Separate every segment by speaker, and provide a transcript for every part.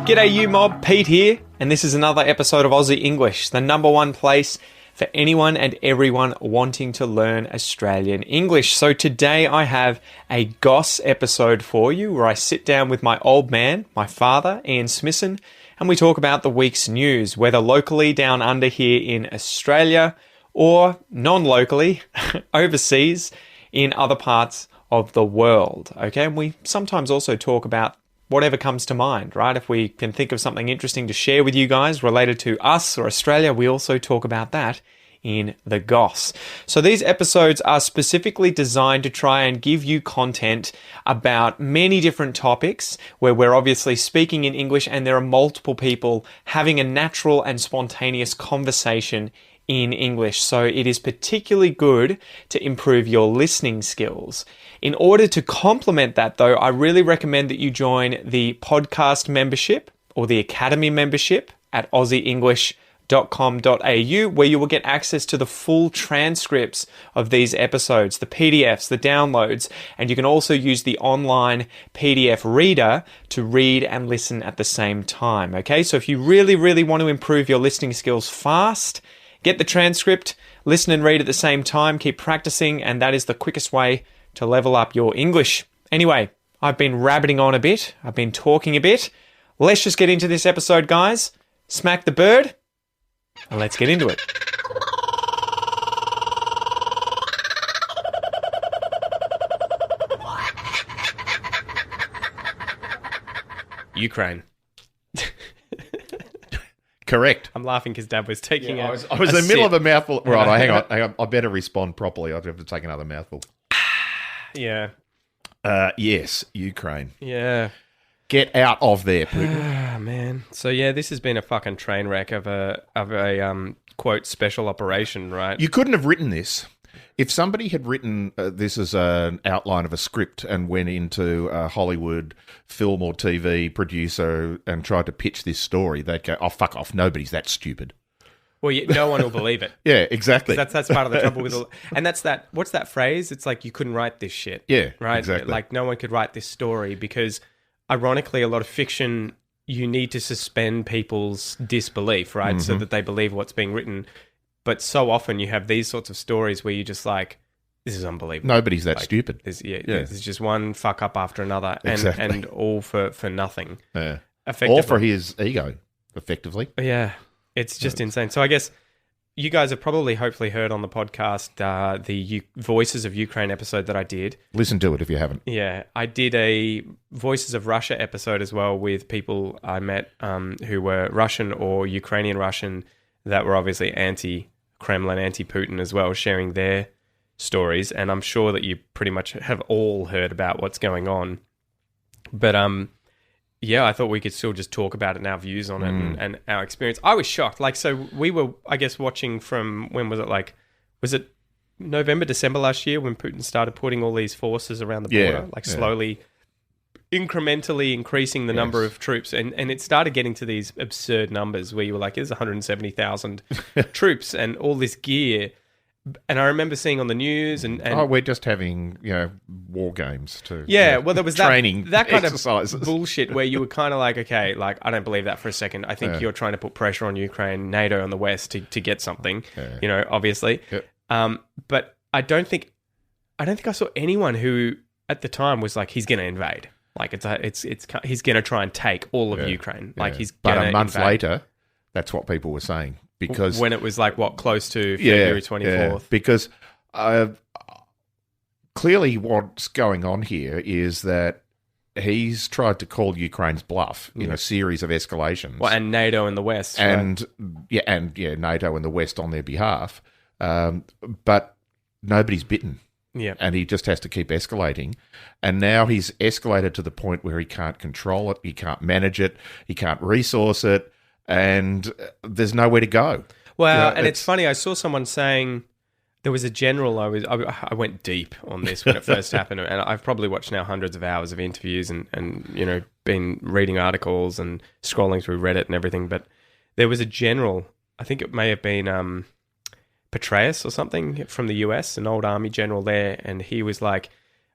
Speaker 1: G'day you mob, Pete here, and this is another episode of Aussie English, the number one place for anyone and everyone wanting to learn Australian English. So today I have a Goss episode for you where I sit down with my old man, my father, Ian Smisson, and we talk about the week's news, whether locally down under here in Australia or non-locally overseas in other parts of the world. Okay, and we sometimes also talk about whatever comes to mind, right? If we can think of something interesting to share with you guys related to us or Australia, we also talk about that in the Goss. So these episodes are specifically designed to try and give you content about many different topics where we're obviously speaking in English and there are multiple people having a natural and spontaneous conversation in English. So it is particularly good to improve your listening skills. In order to complement that though, I really recommend that you join the podcast membership or the academy membership at aussieenglish.com.au, where you will get access to the full transcripts of these episodes, the PDFs, the downloads, and you can also use the online PDF reader to read and listen at the same time. Okay, so if you really want to improve your listening skills fast, get the transcript, listen and read at the same time, keep practicing, and that is the quickest way to level up your English. Anyway, I've been rabbiting on a bit. I've been talking a bit. Let's just get into this episode, guys. Smack the bird, and let's get into it. Ukraine.
Speaker 2: Correct.
Speaker 1: I'm laughing because Dad was taking
Speaker 2: I was in the middle of a mouthful. Right, hang on. I better respond properly. I have to take another mouthful.
Speaker 1: Yeah.
Speaker 2: Yes, Ukraine.
Speaker 1: Yeah.
Speaker 2: Get out of there, Putin.
Speaker 1: Ah, man. So yeah, this has been a fucking train wreck of a quote special operation, right?
Speaker 2: You couldn't have written this. If somebody had written this as an outline of a script and went into a Hollywood film or TV producer and tried to pitch this story, they'd go, "Oh, fuck off! Nobody's that stupid."
Speaker 1: Well, no one will believe it.
Speaker 2: Yeah, exactly.
Speaker 1: That's part of the trouble with it. And that's that. What's that phrase? It's like you couldn't write this shit.
Speaker 2: Yeah,
Speaker 1: right.
Speaker 2: Exactly.
Speaker 1: Like no one could write this story because, ironically, a lot of fiction you need to suspend people's disbelief, right, so that they believe what's being written. But so often you have these sorts of stories where you're just like, this is unbelievable.
Speaker 2: Nobody's that stupid.
Speaker 1: There's just one fuck up after another, and all for nothing.
Speaker 2: Yeah.
Speaker 1: Effectively.
Speaker 2: All for his ego, effectively.
Speaker 1: Yeah. It's just insane. So I guess you guys have probably hopefully heard on the podcast the Voices of Ukraine episode that I did.
Speaker 2: Listen to it if you haven't.
Speaker 1: Yeah. I did a Voices of Russia episode as well with people I met who were Russian or Ukrainian Russian that were obviously anti-Kremlin, anti-Putin as well, sharing their stories. And I'm sure that you pretty much have all heard about what's going on. But yeah, I thought we could still just talk about it and our views on it and our experience. I was shocked. Like, so we were, I guess, watching from, when was it, like, was it November, December last year when Putin started putting all these forces around the border, slowly, incrementally increasing the number of troops. And it started getting to these absurd numbers where you were like, there's 170,000 troops and all this gear. And I remember seeing on the news and
Speaker 2: we're just having, war games too.
Speaker 1: Yeah, well, there was
Speaker 2: training
Speaker 1: that kind
Speaker 2: exercises.
Speaker 1: Of bullshit where you were kind of like, okay, like, I don't believe that for a second. I think you're trying to put pressure on Ukraine, NATO and the West to get something, obviously.
Speaker 2: Yep.
Speaker 1: But I don't think I saw anyone who at the time was like, he's going to invade. Like, he's going to try and take all of Ukraine. Like, he's going to
Speaker 2: But a month
Speaker 1: invade.
Speaker 2: later, that's what people were saying. Because
Speaker 1: when it was like, what, close to February 24th?
Speaker 2: Yeah, because clearly what's going on here is that he's tried to call Ukraine's bluff in a series of escalations.
Speaker 1: Well, and NATO and the West.
Speaker 2: And, NATO and the West on their behalf. But nobody's bitten.
Speaker 1: Yeah.
Speaker 2: And he just has to keep escalating. And now he's escalated to the point where he can't control it, he can't manage it, he can't resource it, and there's nowhere to go.
Speaker 1: Well, and it's funny, I saw someone saying there was a general, I went deep on this when it first happened, and I've probably watched now hundreds of hours of interviews and been reading articles and scrolling through Reddit and everything, but there was a general, I think it may have been Petraeus or something from the US, an old army general there, and he was like,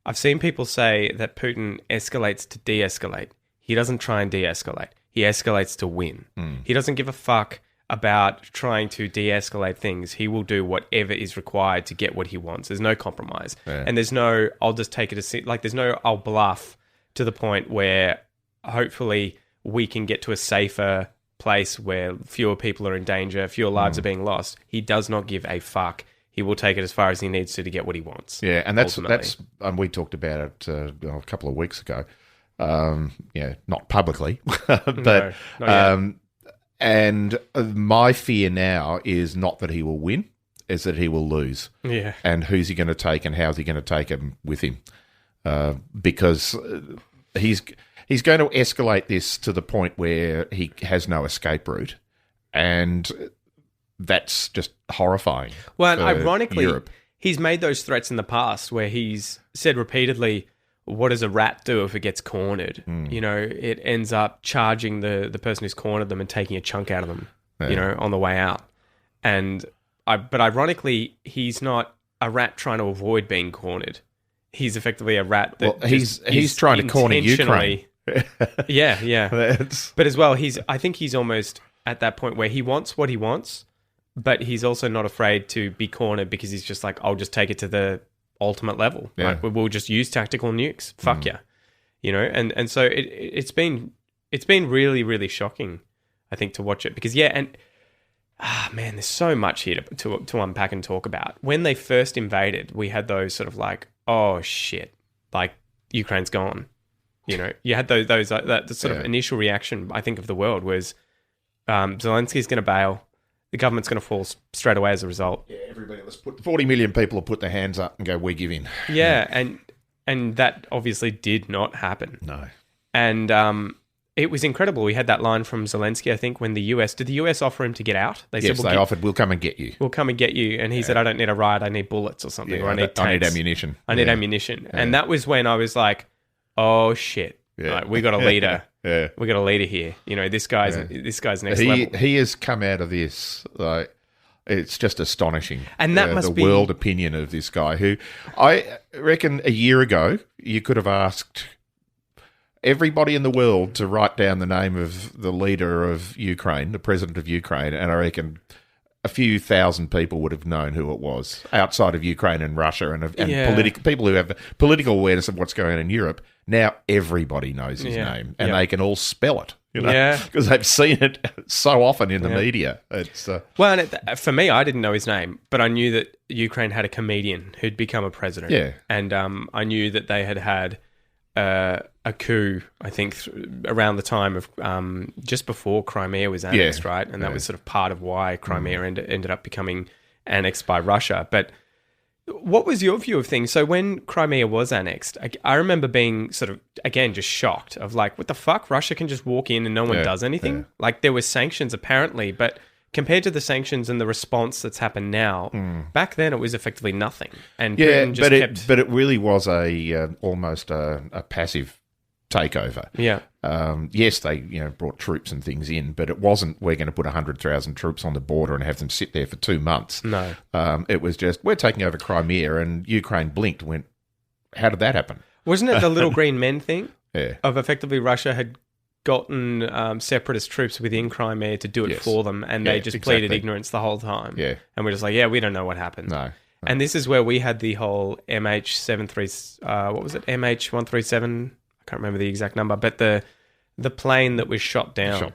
Speaker 1: I've seen people say that Putin escalates to de-escalate. He doesn't try and de-escalate.
Speaker 3: he escalates to win. He doesn't give a fuck about trying to de-escalate things. He will do whatever is required to get what he wants. There's no compromise.
Speaker 2: Yeah.
Speaker 3: And there's no, I'll just take it as, like, there's no, I'll bluff to the point where hopefully we can get to a safer place where fewer people are in danger, fewer lives are being lost. He does not give a fuck. He will take it as far as he needs to get what he wants.
Speaker 2: Yeah, and that's
Speaker 3: ultimately.
Speaker 2: we talked about it a couple of weeks ago. Not publicly, but
Speaker 3: No, not yet.
Speaker 2: and my fear now is not that he will win, is that he will lose.
Speaker 3: Yeah.
Speaker 2: And who's he going to take, and how's he going to take him with him? Because he's going to escalate this to the point where he has no escape route, and that's just horrifying.
Speaker 3: Well, and
Speaker 2: for
Speaker 3: ironically,
Speaker 2: Europe.
Speaker 3: he's made those threats in the past where he's said repeatedly, what does a rat do if it gets cornered? You know, it ends up charging the person who's cornered them and taking a chunk out of them, you know, on the way out. But ironically, he's not a rat trying to avoid being cornered. He's effectively a rat that
Speaker 2: he's trying to corner Ukraine.
Speaker 3: Yeah.
Speaker 2: That's-
Speaker 3: But as well, I think he's almost at that point where he wants what he wants, but he's also not afraid to be cornered because he's just like, I'll just take it to the ultimate level.
Speaker 2: Yeah.
Speaker 3: Like, we'll just use tactical nukes. Fuck yeah. You know, and so it's been really, really shocking, I think, to watch it because man, there's so much here to unpack and talk about. When they first invaded, we had those sort of like, oh shit, like Ukraine's gone. You know, you had those that sort of initial reaction, I think, of the world was Zelensky's going to bail. The government's going to fall straight away as a result.
Speaker 2: Yeah, everybody, let's put 40 million people will put their hands up and go, we give in.
Speaker 3: Yeah, and that obviously did not happen.
Speaker 2: No.
Speaker 3: And it was incredible. We had that line from Zelensky, I think, when did the US offer him to get out? They
Speaker 2: Yes, they offered, we'll come and get you.
Speaker 3: we'll come and get you. And he said, I don't need a ride, I need bullets or something.
Speaker 2: Yeah,
Speaker 3: or I need tanks.
Speaker 2: I need ammunition.
Speaker 3: I need ammunition. And that was when I was like, oh shit.
Speaker 2: Yeah.
Speaker 3: Like, we got a leader.
Speaker 2: Yeah.
Speaker 3: We got a leader here. You know, this guy's next level.
Speaker 2: He has come out of this, like, it's just astonishing.
Speaker 3: And that must
Speaker 2: the
Speaker 3: be-
Speaker 2: world opinion of this guy who I reckon a year ago you could have asked everybody in the world to write down the name of the leader of Ukraine, the president of Ukraine, and I reckon a few thousand people would have known who it was outside of Ukraine and Russia and people who have political awareness of what's going on in Europe. Now everybody knows his name and they can all spell it, you know, because they've seen it so often in the media. It's
Speaker 3: Well, and for me, I didn't know his name, but I knew that Ukraine had a comedian who'd become a president.
Speaker 2: Yeah.
Speaker 3: And I knew that they had a coup, I think, around the time of just before Crimea was annexed, right? And that was sort of part of why Crimea ended up becoming annexed by Russia. But what was your view of things? So when Crimea was annexed, I remember being sort of, again, just shocked of like, what the fuck? Russia can just walk in and no one does anything?
Speaker 2: Yeah.
Speaker 3: Like, there were sanctions apparently, but compared to the sanctions and the response that's happened now, back then it was effectively nothing. And Putin just
Speaker 2: but it really was almost a passive takeover.
Speaker 3: Yeah.
Speaker 2: Yes, they brought troops and things in, but it wasn't we're going to put 100,000 troops on the border and have them sit there for 2 months.
Speaker 3: No.
Speaker 2: It was just, we're taking over Crimea, and Ukraine blinked and went, how did that happen?
Speaker 3: Wasn't it the little green men thing?
Speaker 2: Yeah.
Speaker 3: Of effectively Russia had gotten separatist troops within Crimea to do it for them, and they just pleaded ignorance the whole time.
Speaker 2: Yeah.
Speaker 3: And we're just like, we don't know what happened.
Speaker 2: No.
Speaker 3: And this is where we had the whole MH73, what was it? MH137? I can't remember the exact number, but the plane that was shot down.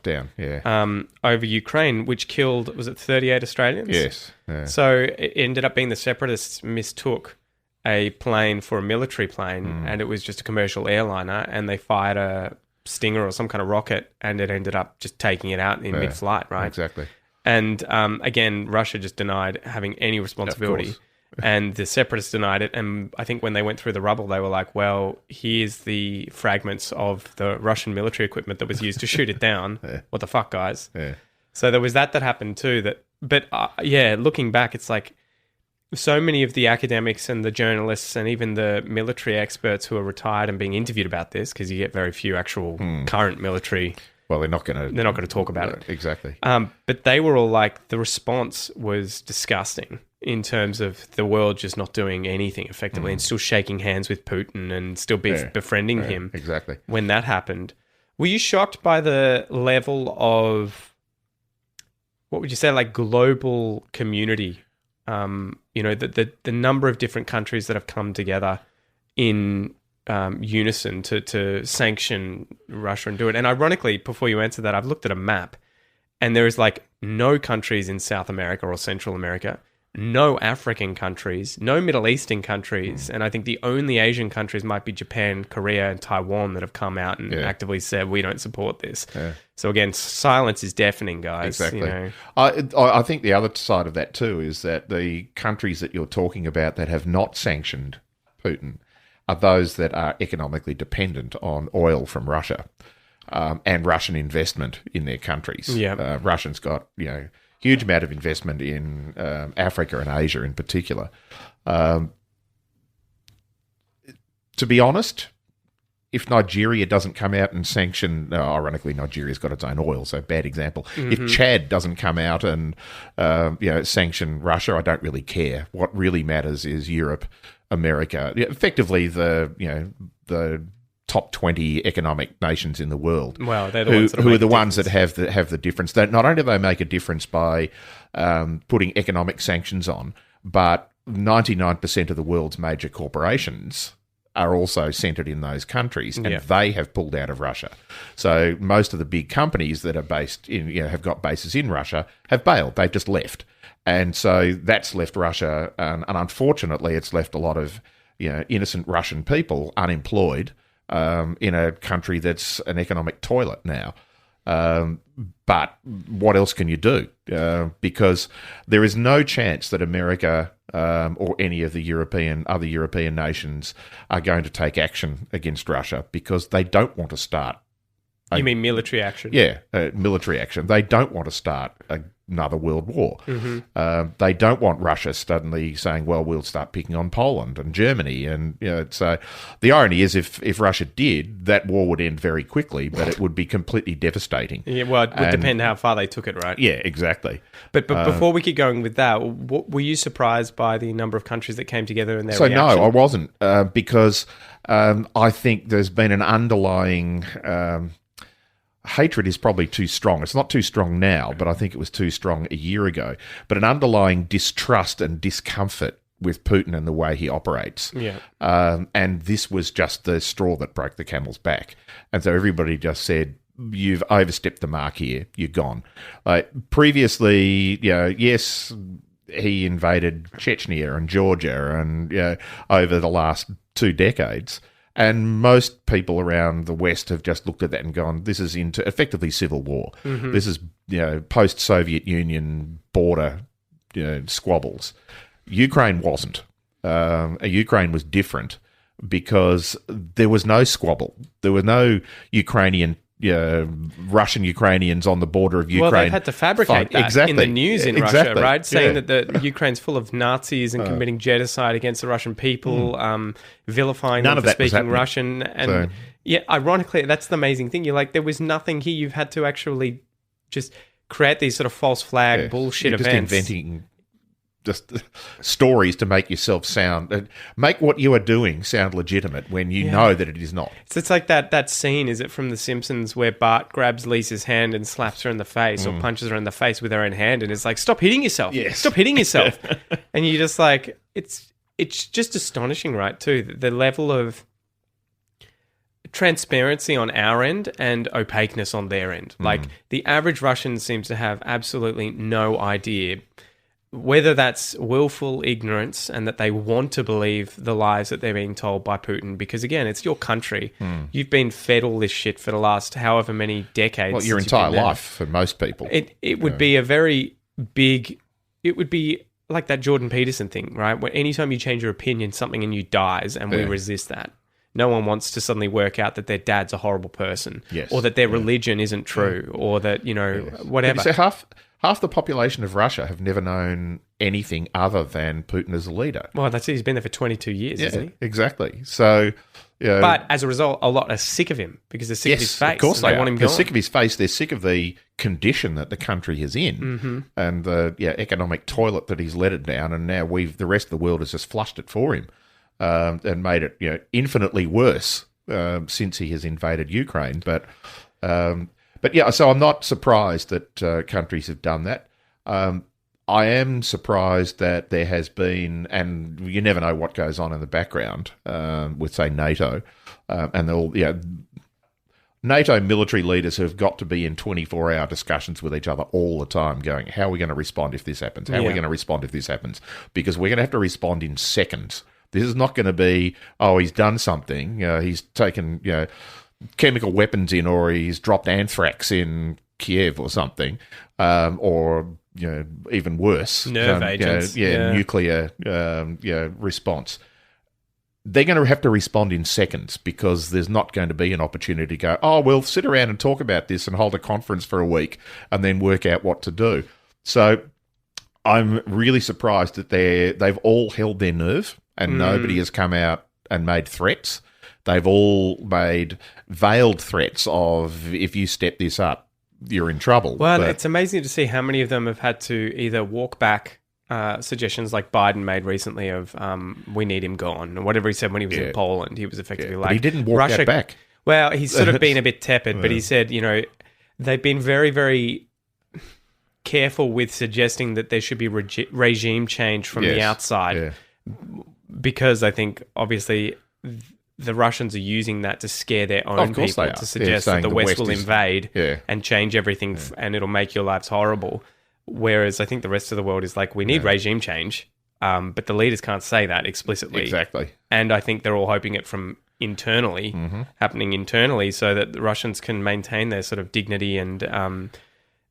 Speaker 3: Over Ukraine, which killed, was it 38 Australians?
Speaker 2: Yes. Yeah.
Speaker 3: So it ended up being the separatists mistook a plane for a military plane, and it was just a commercial airliner, and they fired a Stinger or some kind of rocket, and it ended up just taking it out in mid-flight, right?
Speaker 2: Exactly.
Speaker 3: And again, Russia just denied having any responsibility. And the separatists denied it. And I think when they went through the rubble, they were like, well, here's the fragments of the Russian military equipment that was used to shoot it down. What the fuck, guys?
Speaker 2: Yeah.
Speaker 3: So there was that happened too. But looking back, it's like so many of the academics and the journalists and even the military experts who are retired and being interviewed about this, because you get very few actual current military.
Speaker 2: Well, they're not going to
Speaker 3: talk about it.
Speaker 2: Exactly.
Speaker 3: But they were all like, the response was disgusting in terms of the world just not doing anything effectively and still shaking hands with Putin and still befriending him.
Speaker 2: Exactly.
Speaker 3: When that happened. Were you shocked by the level of, what would you say, like global community? The number of different countries that have come together in unison to sanction Russia and do it. And ironically, before you answer that, I've looked at a map, and there is like no countries in South America or Central America, no African countries, no Middle Eastern countries, and I think the only Asian countries might be Japan, Korea, and Taiwan that have come out and actively said, we don't support this. Yeah. So again, silence is deafening, guys.
Speaker 2: Exactly.
Speaker 3: You know.
Speaker 2: I think the other side of that too is that the countries that you're talking about that have not sanctioned Putin are those that are economically dependent on oil from Russia and Russian investment in their countries.
Speaker 3: Yeah.
Speaker 2: Russians got, huge amount of investment in Africa and Asia in particular. To be honest, if Nigeria doesn't come out and sanction, ironically, Nigeria's got its own oil, so bad example. If Chad doesn't come out and sanction Russia, I don't really care. What really matters is Europe, America, effectively the top 20 economic nations in the world.
Speaker 3: Well, they're the ones that
Speaker 2: who are the ones that have the difference. That not only do they make a difference by putting economic sanctions on, but 99% of the world's major corporations are also centred in those countries, and they have pulled out of Russia. So most of the big companies that are based in, have got bases in Russia have bailed. They've just left. And so that's left Russia, and unfortunately it's left a lot of innocent Russian people unemployed in a country that's an economic toilet now. But what else can you do? Because there is no chance that America or any of the other European nations are going to take action against Russia because they don't want to start.
Speaker 3: You mean military action?
Speaker 2: Yeah, military action. They don't want to start another world war. They don't want Russia suddenly saying, well, we'll start picking on Poland and Germany. And so the irony is if Russia did, that war would end very quickly, but it would be completely devastating.
Speaker 3: Yeah, well, it would depend how far they took it, right?
Speaker 2: Yeah, exactly.
Speaker 3: But before we keep going with that, were you surprised by the number of countries that came together in their reaction?
Speaker 2: No, I wasn't, because I think there's been an underlying... hatred is probably too strong. It's not too strong now, but I think it was too strong a year ago. But an underlying distrust and discomfort with Putin and the way he operates. Yeah. And this was just the straw that broke the camel's back. And so everybody just said, you've overstepped the mark here. You're gone. Previously, yes, he invaded Chechnya and Georgia and over the last 2 decades. And most people around the West have just looked at that and gone, this is into effectively civil war. This is, post-Soviet Union border, squabbles. Ukraine wasn't. Ukraine was different because there was no squabble. There was no Russian Ukrainians on the border of Ukraine.
Speaker 3: Well, they've had to fabricate that in the news in Russia, right? Saying that the Ukraine's full of Nazis and committing genocide against the Russian people, vilifying them for speaking Russian. And ironically, that's the amazing thing. You're like, there was nothing here. You've had to actually just create these sort of false flag bullshit events.
Speaker 2: Just inventing just stories to make yourself make what you are doing sound legitimate when you know that it is not.
Speaker 3: So it's like that scene, is it from The Simpsons, where Bart grabs Lisa's hand and slaps her in the face or punches her in the face with her own hand and is like, stop hitting yourself.
Speaker 2: Yes.
Speaker 3: Stop hitting yourself. And you're just like, it's just astonishing, right, too, the level of transparency on our end and opaqueness on their end. Like, the average Russian seems to have absolutely no idea, whether that's willful ignorance and that they want to believe the lies that they're being told by Putin, because again, it's your country. You've been fed all this shit for the last however many decades.
Speaker 2: Well, your entire life for most people.
Speaker 3: It would be a very big... It would be like that Jordan Peterson thing, right? Where anytime you change your opinion, something in you dies, and we resist that. No one wants to suddenly work out that their dad's a horrible person, or that their religion isn't true, or that, whatever.
Speaker 2: So half the population of Russia have never known anything other than Putin as a leader.
Speaker 3: Well, that's it. He's been there for 22 years, isn't he?
Speaker 2: Exactly. So,
Speaker 3: but as a result, a lot are sick of him because they're sick of his face.
Speaker 2: Of course, they
Speaker 3: want him gone.
Speaker 2: They're sick of his face. They're sick of the condition that the country is in, and the economic toilet that he's let it down. And now the rest of the world has just flushed it for him and made it infinitely worse since he has invaded Ukraine. But yeah, so I'm not surprised that countries have done that. I am surprised that there has been, and you never know what goes on in the background with, say, NATO, and they'll, NATO military leaders have got to be in 24-hour discussions with each other all the time going, how are we going to respond if this happens? How are we going to respond if this happens? Because we're going to have to respond in seconds. This is not going to be, oh, he's done something. He's taken chemical weapons in, or he's dropped anthrax in Kiev or something, or even worse.
Speaker 3: Nerve agents.
Speaker 2: Nuclear response. They're going to have to respond in seconds because there's not going to be an opportunity to go, oh, we'll sit around and talk about this and hold a conference for a week and then work out what to do. So I'm really surprised that they've all held their nerve and nobody has come out and made threats. They've all made veiled threats of, if you step this up, you're in trouble.
Speaker 3: Well, it's amazing to see how many of them have had to either walk back suggestions like Biden made recently of we need him gone, or whatever he said when he was in Poland. He was effectively like,
Speaker 2: but he didn't walk
Speaker 3: Russia
Speaker 2: that back.
Speaker 3: Well, he's sort of been a bit tepid, but he said, they've been very, very careful with suggesting that there should be regime change from the outside, because I think obviously the Russians are using that to scare their own people, to suggest that the West will invade and change everything, and it'll make your lives horrible. Whereas I think the rest of the world is like, we need regime change, but the leaders can't say that explicitly.
Speaker 2: Exactly.
Speaker 3: And I think they're all hoping it from internally, happening internally, so that the Russians can maintain their sort of dignity and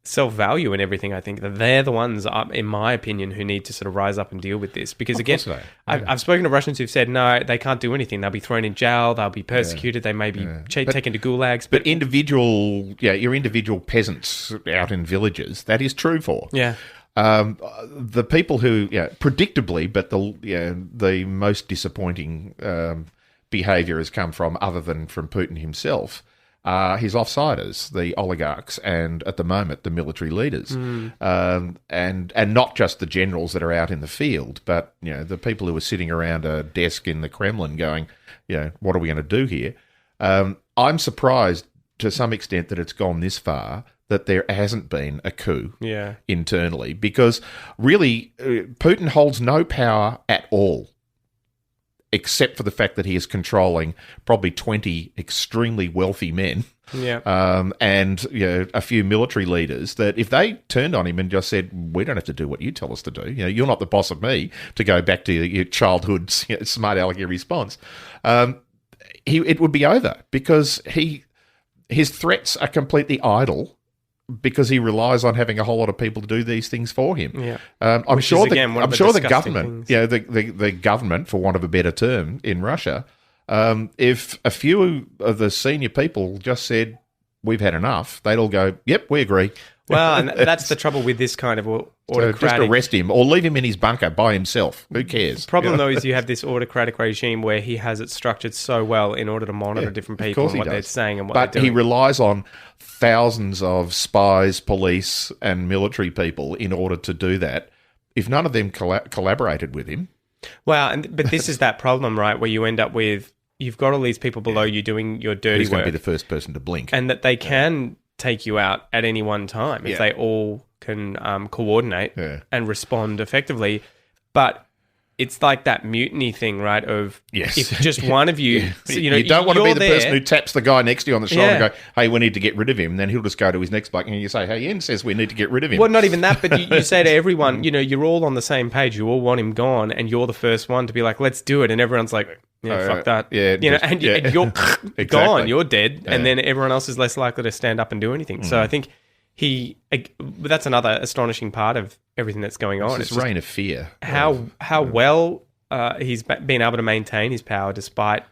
Speaker 3: self-value and everything. I think that they're the ones, in my opinion, who need to sort of rise up and deal with this. Because again, I've spoken to Russians who've said, no, they can't do anything. They'll be thrown in jail. They'll be persecuted. They may be taken to gulags.
Speaker 2: But your individual peasants out in villages, that is true for.
Speaker 3: Yeah.
Speaker 2: The people who, predictably, but the most disappointing behaviour has come from, other than from Putin himself, his offsiders, the oligarchs, and at the moment the military leaders, and not just the generals that are out in the field, but the people who are sitting around a desk in the Kremlin going, what are we going to do here? I'm surprised to some extent that it's gone this far, that there hasn't been a coup internally, because really Putin holds no power at all, except for the fact that he is controlling probably 20 extremely wealthy men and a few military leaders that if they turned on him and just said, we don't have to do what you tell us to do, you're not the boss of me, to go back to your childhood smart alecky response, it would be over, because his threats are completely idle, because he relies on having a whole lot of people to do these things for him. Yeah. I'm sure the government, the government, for want of a better term, in Russia, if a few of the senior people just said, we've had enough, they'd all go, yep, we agree.
Speaker 3: Well, and that's the trouble with this kind of autocratic...
Speaker 2: So just arrest him or leave him in his bunker by himself. Who cares?
Speaker 3: The problem, though, is you have this autocratic regime where he has it structured so well in order to monitor different people and what they're saying and what they're doing.
Speaker 2: But he relies on thousands of spies, police and military people in order to do that. If none of them collaborated with him...
Speaker 3: Well, but this is that problem, right, where you end up with... You've got all these people below you doing your dirty work.
Speaker 2: Who's going to be the first person to blink?
Speaker 3: And that they can... take you out at any one time if they all can coordinate and respond effectively. But it's like that mutiny thing, right? Of if just one of you,
Speaker 2: you don't want to be the person who taps the guy next to you on the shoulder and go, hey, we need to get rid of him. And then he'll just go to his next bloke and you say, hey, Ian says we need to get rid of him.
Speaker 3: Well, not even that, but you say to everyone, you're all on the same page. You all want him gone, and you're the first one to be like, let's do it. And everyone's like, fuck that.
Speaker 2: Yeah,
Speaker 3: and you're
Speaker 2: exactly.
Speaker 3: gone, you're dead, and then everyone else is less likely to stand up and do anything. So I think that's another astonishing part of everything that's going on.
Speaker 2: It's this reign of fear.
Speaker 3: How well he's been able to maintain his power despite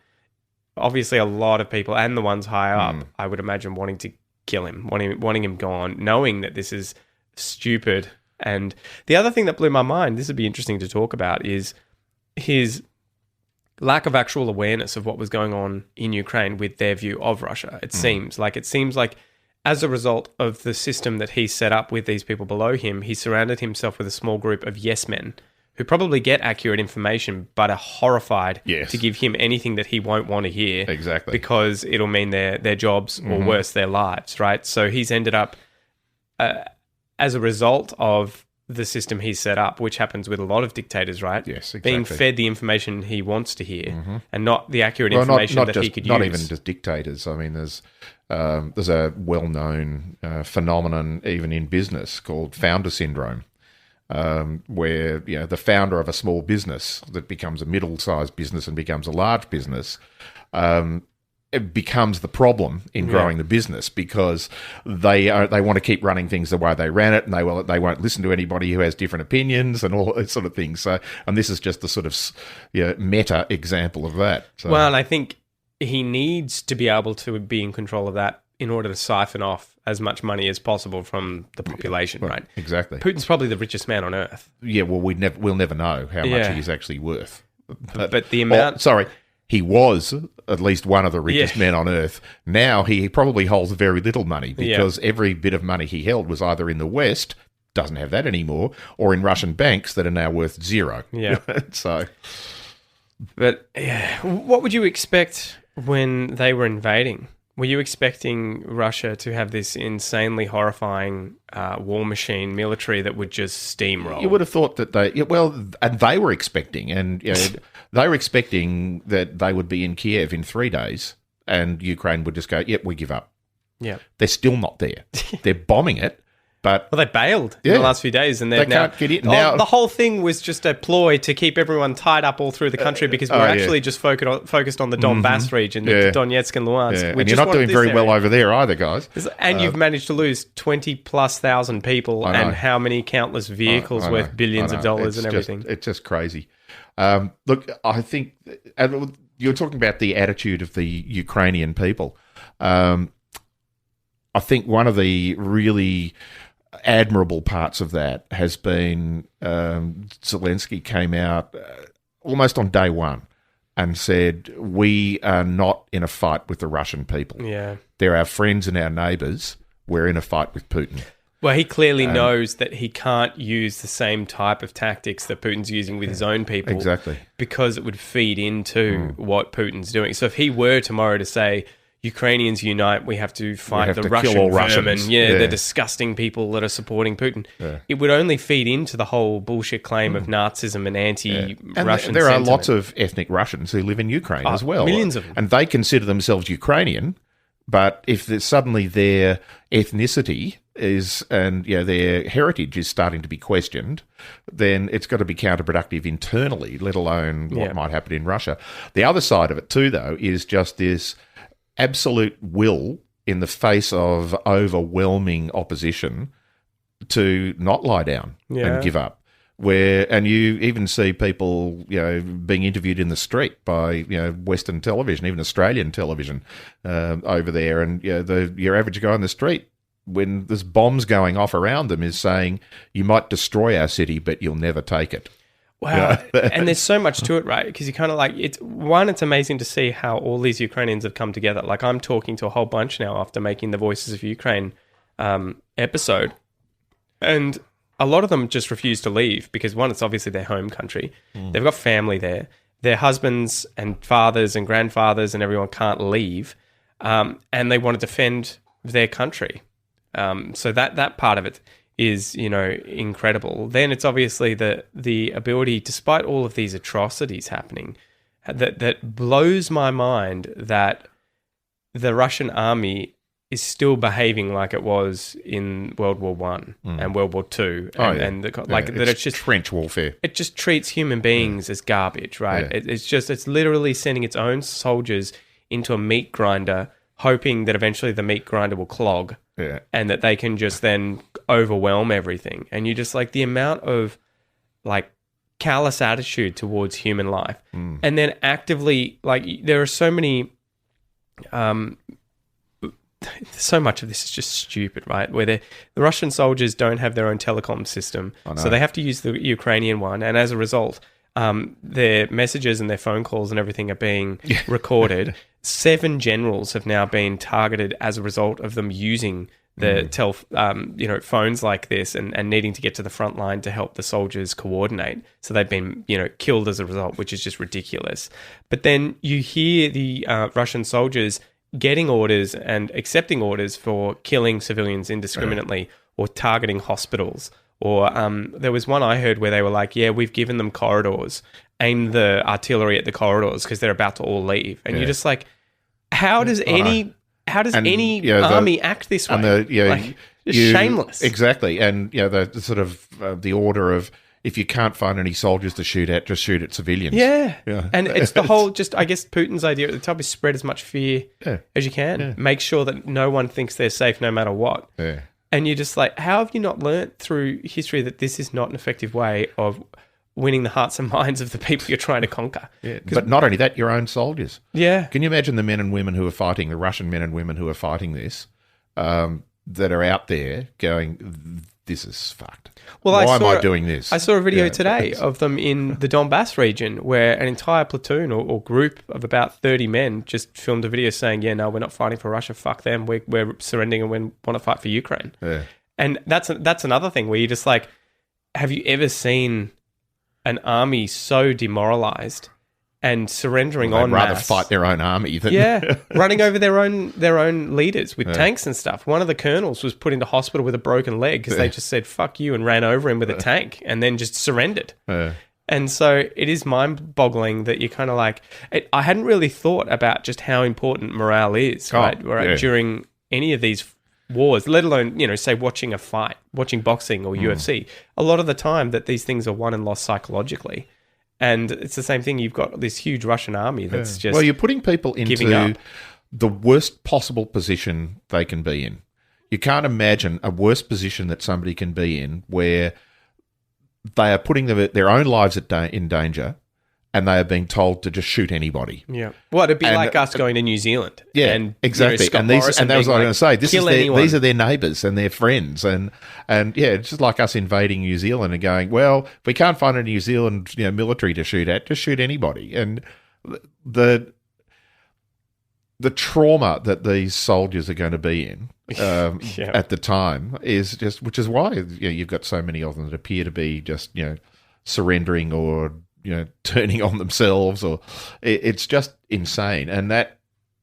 Speaker 3: obviously a lot of people and the ones higher up, I would imagine, wanting to kill him, wanting him gone, knowing that this is stupid. And the other thing that blew my mind, this would be interesting to talk about, is his lack of actual awareness of what was going on in Ukraine with their view of Russia. It seems like as a result of the system that he set up with these people below him, he surrounded himself with a small group of yes men who probably get accurate information but are horrified
Speaker 2: Yes.
Speaker 3: to give him anything that he won't want to hear.
Speaker 2: Exactly.
Speaker 3: Because it'll mean their jobs or worse, their lives, right? So he's ended up, as a result of the system he's set up, which happens with a lot of dictators, right?
Speaker 2: Yes, exactly.
Speaker 3: Being fed the information he wants to hear and not the accurate information
Speaker 2: not
Speaker 3: that
Speaker 2: just,
Speaker 3: he could
Speaker 2: not
Speaker 3: use.
Speaker 2: even just dictators. I mean, there's a well-known phenomenon even in business called founder syndrome, where the founder of a small business that becomes a middle-sized business and becomes a large business. It becomes the problem in growing the business because they want to keep running things the way they ran it, and they won't listen to anybody who has different opinions and all that sort of thing. So, and this is just the sort of meta example of that. So,
Speaker 3: Well, and I think he needs to be able to be in control of that in order to siphon off as much money as possible from the population, right?
Speaker 2: Exactly.
Speaker 3: Putin's probably the richest man on earth.
Speaker 2: Yeah. Well, we'll never know how much he's actually worth.
Speaker 3: But the amount...
Speaker 2: He was at least one of the richest men on earth. Now he probably holds very little money because every bit of money he held was either in the West, doesn't have that anymore, or in Russian banks that are now worth zero.
Speaker 3: Yeah.
Speaker 2: So,
Speaker 3: But what would you expect when they were invading? Were you expecting Russia to have this insanely horrifying war machine military that would just steamroll?
Speaker 2: you would have thought that and they were expecting, and they were expecting that they would be in Kiev in 3 days, and Ukraine would just go, "Yep, we give up."
Speaker 3: Yeah.
Speaker 2: They're still not there. They're bombing it, but
Speaker 3: Well, they bailed in the last few days, and
Speaker 2: they
Speaker 3: now
Speaker 2: can't get in. Now
Speaker 3: the whole thing was just a ploy to keep everyone tied up all through the country because we're actually just focused on the Donbass region, Donetsk and Luhansk.
Speaker 2: yeah,
Speaker 3: We
Speaker 2: and
Speaker 3: just
Speaker 2: you're not
Speaker 3: wanted
Speaker 2: doing
Speaker 3: this
Speaker 2: very
Speaker 3: area.
Speaker 2: well over there either, guys.
Speaker 3: And you've managed to lose 20,000+ people,
Speaker 2: I know.
Speaker 3: and how many countless vehicles
Speaker 2: I know,
Speaker 3: worth billions
Speaker 2: I
Speaker 3: of
Speaker 2: know.
Speaker 3: dollars
Speaker 2: It's
Speaker 3: and
Speaker 2: just-
Speaker 3: everything.
Speaker 2: It's just crazy. Look, I think you're talking about the attitude of the Ukrainian people. I think one of the really admirable parts of that has been Zelensky came out almost on day one and said, "We are not in a fight with the Russian people.
Speaker 3: Yeah.
Speaker 2: They're our friends and our neighbours. We're in a fight with Putin."
Speaker 3: Well, he clearly knows that he can't use the same type of tactics that Putin's using with his own people.
Speaker 2: Exactly.
Speaker 3: Because it would feed into what Putin's doing. So if he were tomorrow to say, Ukrainians unite, we have to fight
Speaker 2: have
Speaker 3: the
Speaker 2: to
Speaker 3: Russian
Speaker 2: kill all
Speaker 3: vermin,
Speaker 2: Russians.
Speaker 3: the disgusting people that are supporting Putin, it would only feed into the whole bullshit claim of Nazism and anti-Russian
Speaker 2: And there are
Speaker 3: sentiment.
Speaker 2: lots of ethnic Russians who live in Ukraine as well.
Speaker 3: millions of them.
Speaker 2: And they consider themselves Ukrainian, but if suddenly their ethnicity is and their heritage is starting to be questioned, then it's got to be counterproductive internally, let alone what might happen in Russia. The other side of it too, though, is just this absolute will in the face of overwhelming opposition to not lie down and give up. And you even see people, being interviewed in the street by, Western television, even Australian television over there. And your average guy on the street, when there's bombs going off around them, is saying, "You might destroy our city, but you'll never take it."
Speaker 3: Wow. And there's so much to it, right? Because you kind of it's amazing to see how all these Ukrainians have come together. Like, I'm talking to a whole bunch now after making the Voices of Ukraine episode. And a lot of them just refuse to leave because, one, it's obviously their home country. They've got family there. Their husbands and fathers and grandfathers and everyone can't leave. And they want to defend their country. So that part of it is, incredible. Then it's obviously the ability, despite all of these atrocities happening, that blows my mind that the Russian army is still behaving like it was in World War One and World War Two, and it's just
Speaker 2: trench warfare.
Speaker 3: It just treats human beings as garbage, right?
Speaker 2: Yeah.
Speaker 3: It's literally sending its own soldiers into a meat grinder, hoping that eventually the meat grinder will clog.
Speaker 2: Yeah.
Speaker 3: And that they can just then overwhelm everything. And you just the amount of callous attitude towards human life. And then actively, there are so many, so much of this is just stupid, right? Where the Russian soldiers don't have their own telecom system. So they have to use the Ukrainian one. And as a result, their messages and their phone calls and everything are being recorded. 7 generals have now been targeted as a result of them using the phones like this and needing to get to the front line to help the soldiers coordinate. So they've been, killed as a result, which is just ridiculous. But then you hear the Russian soldiers getting orders and accepting orders for killing civilians indiscriminately or targeting hospitals. Or there was one I heard where they were like, yeah, we've given them corridors, aim the artillery at the corridors because they're about to all leave. And you're just like, how does any army act this way? Shameless.
Speaker 2: Exactly. And the sort of the order of, if you can't find any soldiers to shoot at, just shoot at civilians.
Speaker 3: Yeah. And it's the whole, I guess Putin's idea at the top is spread as much fear as you can. Yeah. Make sure that no one thinks they're safe no matter what.
Speaker 2: Yeah.
Speaker 3: And you're just like, how have you not learnt through history that this is not an effective way of winning the hearts and minds of the people you're trying to conquer?
Speaker 2: Yeah. But not only that, your own soldiers.
Speaker 3: Yeah.
Speaker 2: Can you imagine the men and women who are fighting, the Russian men and women who are fighting this, that are out there going, this is fucked.
Speaker 3: Well,
Speaker 2: Why am I doing this?
Speaker 3: I saw a video today of them in the Donbass region where an entire platoon or group of about 30 men just filmed a video saying, yeah, no, we're not fighting for Russia. Fuck them. We're surrendering and we want to fight for Ukraine.
Speaker 2: Yeah.
Speaker 3: And that's another thing where you're just like, have you ever seen an army so demoralized and surrendering
Speaker 2: They'd rather
Speaker 3: masse,
Speaker 2: fight their own army than
Speaker 3: running over their own leaders with tanks and stuff. One of the colonels was put into hospital with a broken leg because they just said fuck you and ran over him with a tank and then just surrendered. And so it is mind-boggling that you're kind of like, I hadn't really thought about just how important morale is during any of these wars, let alone, say watching a fight, watching boxing or UFC. A lot of the time that these things are won and lost psychologically. And it's the same thing. You've got this huge Russian army that's just
Speaker 2: Well, you're putting people
Speaker 3: giving up.
Speaker 2: into the worst possible position they can be in. You can't imagine a worse position that somebody can be in where they are putting their own lives in danger and they are being told to just shoot anybody.
Speaker 3: Yeah. Well, it'd be like us going to New Zealand.
Speaker 2: Yeah,
Speaker 3: and,
Speaker 2: exactly.
Speaker 3: Scott
Speaker 2: And
Speaker 3: Morrison
Speaker 2: that was what I was going to say. These are their neighbours and their friends. And it's just like us invading New Zealand and going, well, if we can't find a New Zealand military to shoot at, just shoot anybody. And the trauma that these soldiers are going to be in at the time is just, which is why you've got so many of them that appear to be just surrendering or turning on themselves, or it's just insane. And that,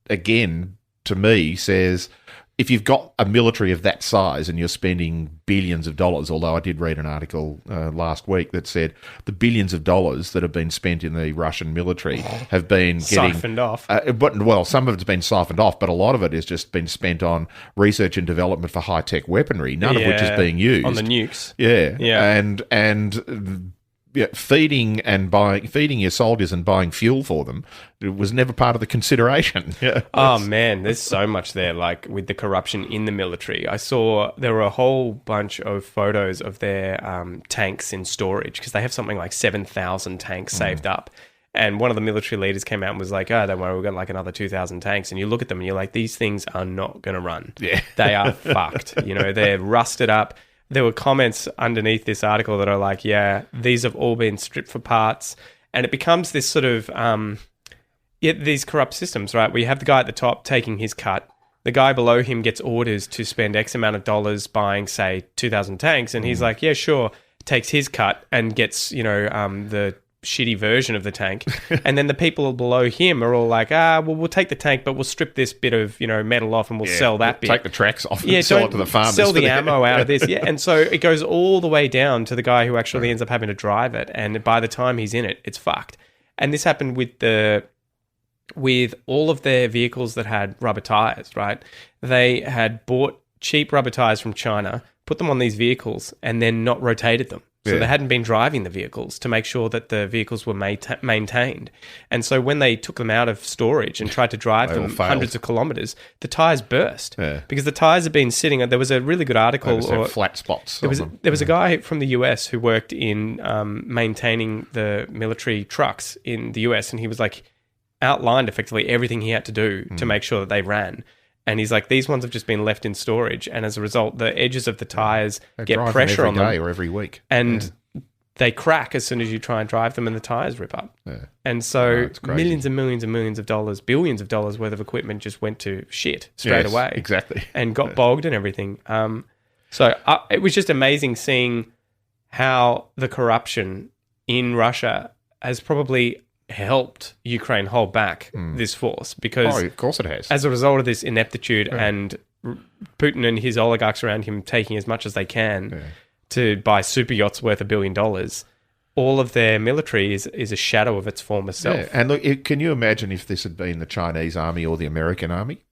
Speaker 2: again, to me says, if you've got a military of that size and you're spending billions of dollars, although I did read an article last week that said the billions of dollars that have been spent in the Russian military have been
Speaker 3: siphoned off.
Speaker 2: Well, some of it's been siphoned off, but a lot of it has just been spent on research and development for high-tech weaponry, none of which is being used.
Speaker 3: On the nukes.
Speaker 2: Yeah. And feeding your soldiers and buying fuel for them, it was never part of the consideration.
Speaker 3: Oh man, there's so much there. Like with the corruption in the military, I saw there were a whole bunch of photos of their tanks in storage because they have something like 7,000 tanks saved up. And one of the military leaders came out and was like, "Oh, don't worry, we've got like another 2,000 tanks." And you look at them and you're like, "These things are not going to run.
Speaker 2: Yeah,
Speaker 3: they are fucked. They're rusted up." There were comments underneath this article that are like, yeah, these have all been stripped for parts. And it becomes this sort of, these corrupt systems, right? Where you have the guy at the top taking his cut. The guy below him gets orders to spend X amount of dollars buying, say, 2,000 tanks. And he's like, yeah, sure. Takes his cut and gets, the shitty version of the tank. And then the people below him are all like, well, we'll take the tank, but we'll strip this bit of, metal off and we'll sell that bit.
Speaker 2: Take the tracks off and sell it to the farmers.
Speaker 3: Sell the ammo out of this. Yeah. And so it goes all the way down to the guy who actually ends up having to drive it. And by the time he's in it, it's fucked. And this happened with all of their vehicles that had rubber tires, right? They had bought cheap rubber tires from China, put them on these vehicles, and then not rotated them. So they hadn't been driving the vehicles to make sure that the vehicles were maintained. And so when they took them out of storage and tried to drive them hundreds of kilometres, the tyres burst. Yeah. Because the tyres had been sitting... There was a really good article...
Speaker 2: flat spots.
Speaker 3: There was a guy from the US who worked in maintaining the military trucks in the US, and he was like outlined effectively everything he had to do to make sure that they ran. And he's like, these ones have just been left in storage, and as a result, the edges of the tires get pressure on them.
Speaker 2: every day or every week.
Speaker 3: And they crack as soon as you try and drive them and the tires rip up.
Speaker 2: Yeah.
Speaker 3: And so
Speaker 2: it's crazy.
Speaker 3: millions and millions and millions of dollars, billions of dollars worth of equipment just went to shit straight
Speaker 2: Yes,
Speaker 3: away.
Speaker 2: exactly.
Speaker 3: And got bogged and everything. It was just amazing seeing how the corruption in Russia has probably helped Ukraine hold back this force, because
Speaker 2: Of course it has.
Speaker 3: as a result of this ineptitude and Putin and his oligarchs around him taking as much as they can to buy super yachts worth $1 billion, all of their military is a shadow of its former self.
Speaker 2: Yeah. And look, can you imagine if this had been the Chinese army or the American army?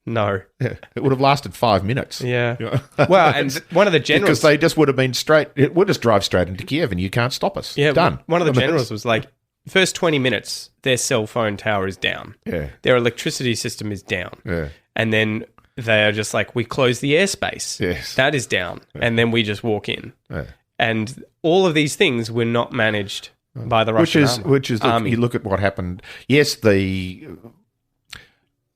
Speaker 3: No.
Speaker 2: Yeah, it would have lasted 5 minutes.
Speaker 3: Yeah. Well, and one of the generals...
Speaker 2: Because they just would have been straight... We'll just drive straight into Kiev and you can't stop us.
Speaker 3: Yeah,
Speaker 2: Done.
Speaker 3: One of the generals was like, first 20 minutes, their cell phone tower is down.
Speaker 2: Yeah.
Speaker 3: Their electricity system is down.
Speaker 2: Yeah.
Speaker 3: And then they are just like, we close the airspace.
Speaker 2: Yes.
Speaker 3: That is down. And then we just walk in.
Speaker 2: Yeah.
Speaker 3: And all of these things were not managed by the Russian army.
Speaker 2: Which is
Speaker 3: army.
Speaker 2: you look at what happened. Yes, the